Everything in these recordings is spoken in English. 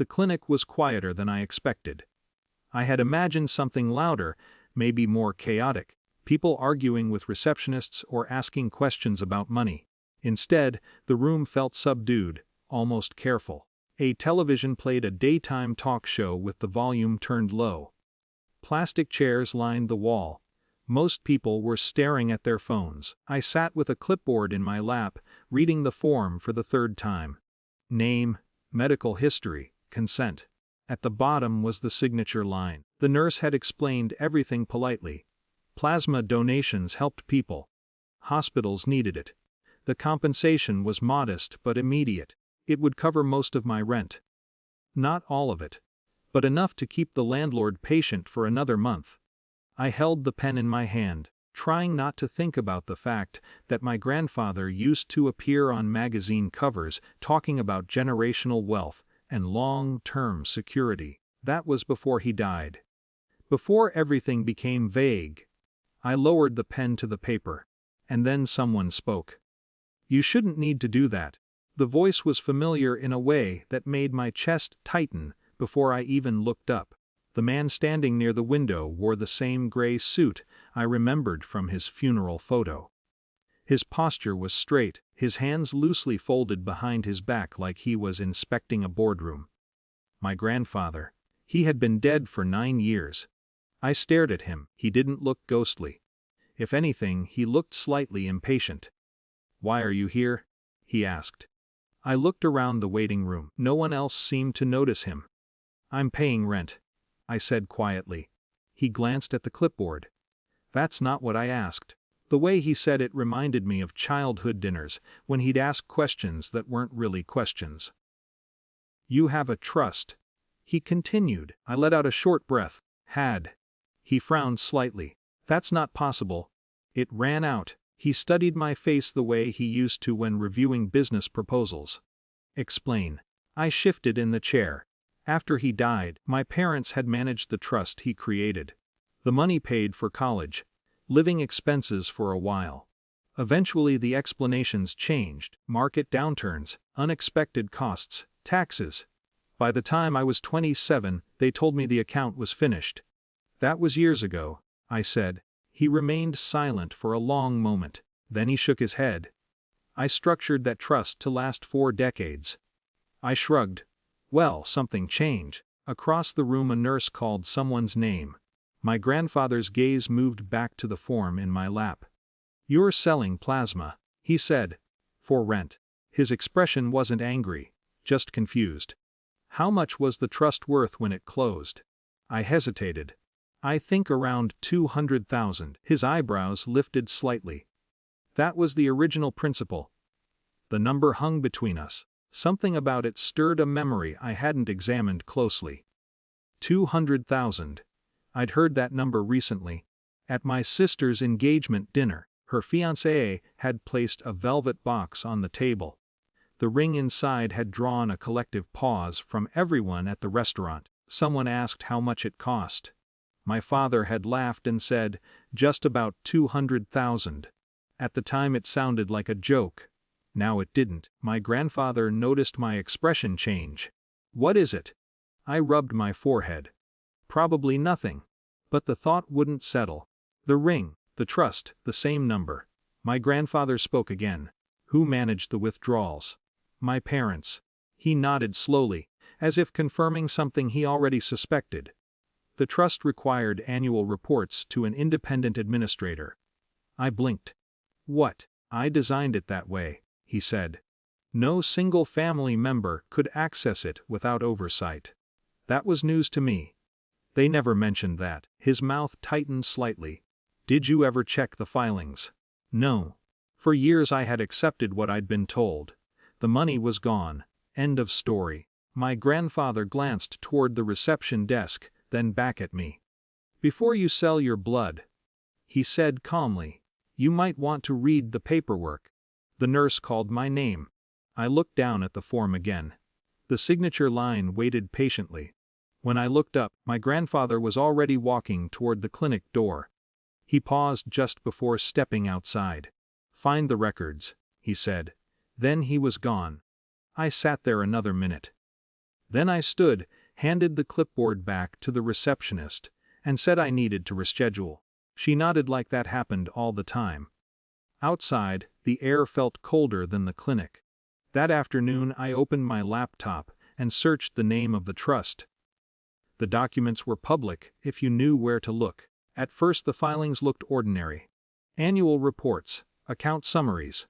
The clinic was quieter than I expected. I had imagined something louder, maybe more chaotic, people arguing with receptionists or asking questions about money. Instead, the room felt subdued, almost careful. A television played a daytime talk show with the volume turned low. Plastic chairs lined the wall. Most people were staring at their phones. I sat with a clipboard in my lap, reading the form for the third time. Name, medical history, consent. At the bottom was the signature line. The nurse had explained everything politely. Plasma donations helped people. Hospitals needed it. The compensation was modest but immediate. It would cover most of my rent. Not all of it, but enough to keep the landlord patient for another month. I held the pen in my hand, trying not to think about the fact that my grandfather used to appear on magazine covers talking about generational wealth and long-term security. That was before he died. Before everything became vague. I lowered the pen to the paper, and then someone spoke. "You shouldn't need to do that." The voice was familiar in a way that made my chest tighten before I even looked up. The man standing near the window wore the same gray suit I remembered from his funeral photo. His posture was straight, his hands loosely folded behind his back like he was inspecting a boardroom. My grandfather. He had been dead for 9 years. I stared at him. He didn't look ghostly. If anything, he looked slightly impatient. "Why are you here?" he asked. I looked around the waiting room. No one else seemed to notice him. "I'm paying rent," I said quietly. He glanced at the clipboard. "That's not what I asked." The way he said it reminded me of childhood dinners, when he'd ask questions that weren't really questions. "You have a trust," he continued. I let out a short breath. "Had." He frowned slightly. "That's not possible. It ran out." He studied my face the way he used to when reviewing business proposals. "Explain." I shifted in the chair. After he died, my parents had managed the trust he created. The money paid for college, living expenses for a while. Eventually the explanations changed: market downturns, unexpected costs, taxes. By the time I was 27, they told me the account was finished. "That was years ago," I said. He remained silent for a long moment. Then he shook his head. "I structured that trust to last 4 decades. I shrugged. "Well, something changed." Across the room a nurse called someone's name. My grandfather's gaze moved back to the form in my lap. "You're selling plasma," he said. "For rent." His expression wasn't angry, just confused. "How much was the trust worth when it closed?" I hesitated. "I think around 200,000. His eyebrows lifted slightly. "That was the original principal." The number hung between us. Something about it stirred a memory I hadn't examined closely. 200,000. I'd heard that number recently. At my sister's engagement dinner, her fiancé had placed a velvet box on the table. The ring inside had drawn a collective pause from everyone at the restaurant. Someone asked how much it cost. My father had laughed and said, "Just about 200,000. At the time it sounded like a joke. Now it didn't. My grandfather noticed my expression change. "What is it?" I rubbed my forehead. "Probably nothing." But the thought wouldn't settle. "The ring, the trust, the same number." My grandfather spoke again. "Who managed the withdrawals?" "My parents." He nodded slowly, as if confirming something he already suspected. "The trust required annual reports to an independent administrator." I blinked. "What?" "I designed it that way," he said. "No single family member could access it without oversight." That was news to me. "They never mentioned that." His mouth tightened slightly. "Did you ever check the filings?" "No. For years I had accepted what I'd been told. The money was gone. End of story." My grandfather glanced toward the reception desk, then back at me. "Before you sell your blood," he said calmly, "you might want to read the paperwork." The nurse called my name. I looked down at the form again. The signature line waited patiently. When I looked up, my grandfather was already walking toward the clinic door. He paused just before stepping outside. "Find the records," he said. Then he was gone. I sat there another minute. Then I stood, handed the clipboard back to the receptionist, and said I needed to reschedule. She nodded like that happened all the time. Outside, the air felt colder than the clinic. That afternoon I opened my laptop and searched the name of the trust. The documents were public if you knew where to look. At first the filings looked ordinary. Annual reports, account summaries.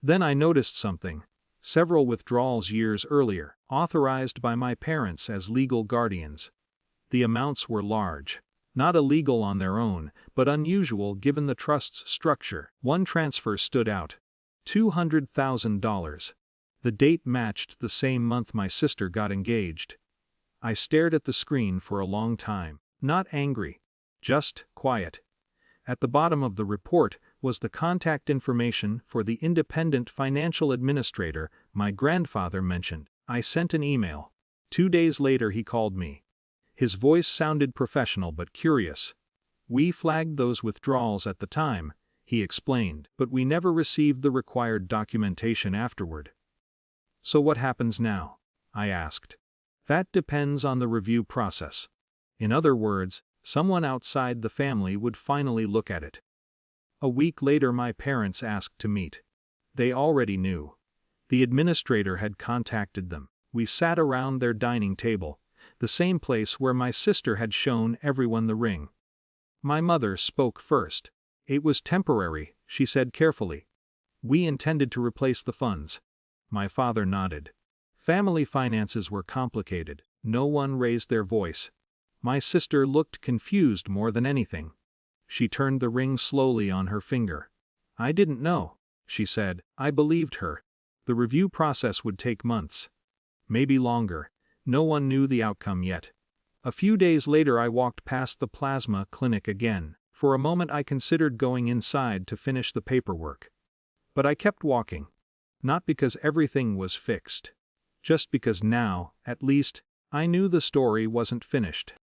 Then I noticed something. Several withdrawals years earlier, authorized by my parents as legal guardians. The amounts were large. Not illegal on their own, but unusual given the trust's structure. One transfer stood out. $200,000. The date matched the same month my sister got engaged. I stared at the screen for a long time, not angry, just quiet. At the bottom of the report was the contact information for the independent financial administrator my grandfather mentioned. I sent an email. 2 days later he called me. His voice sounded professional but curious. "We flagged those withdrawals at the time," he explained, "but we never received the required documentation afterward." "So what happens now?" I asked. "That depends on the review process. In other words, someone outside the family would finally look at it." A week later my parents asked to meet. They already knew. The administrator had contacted them. We sat around their dining table, the same place where my sister had shown everyone the ring. My mother spoke first. "It was temporary," she said carefully. "We intended to replace the funds." My father nodded. Family finances were complicated. No one raised their voice. My sister looked confused more than anything. She turned the ring slowly on her finger. "I didn't know," she said. I believed her. The review process would take months. Maybe longer. No one knew the outcome yet. A few days later I walked past the plasma clinic again. For a moment I considered going inside to finish the paperwork. But I kept walking. Not because everything was fixed. Just because now, at least, I knew the story wasn't finished.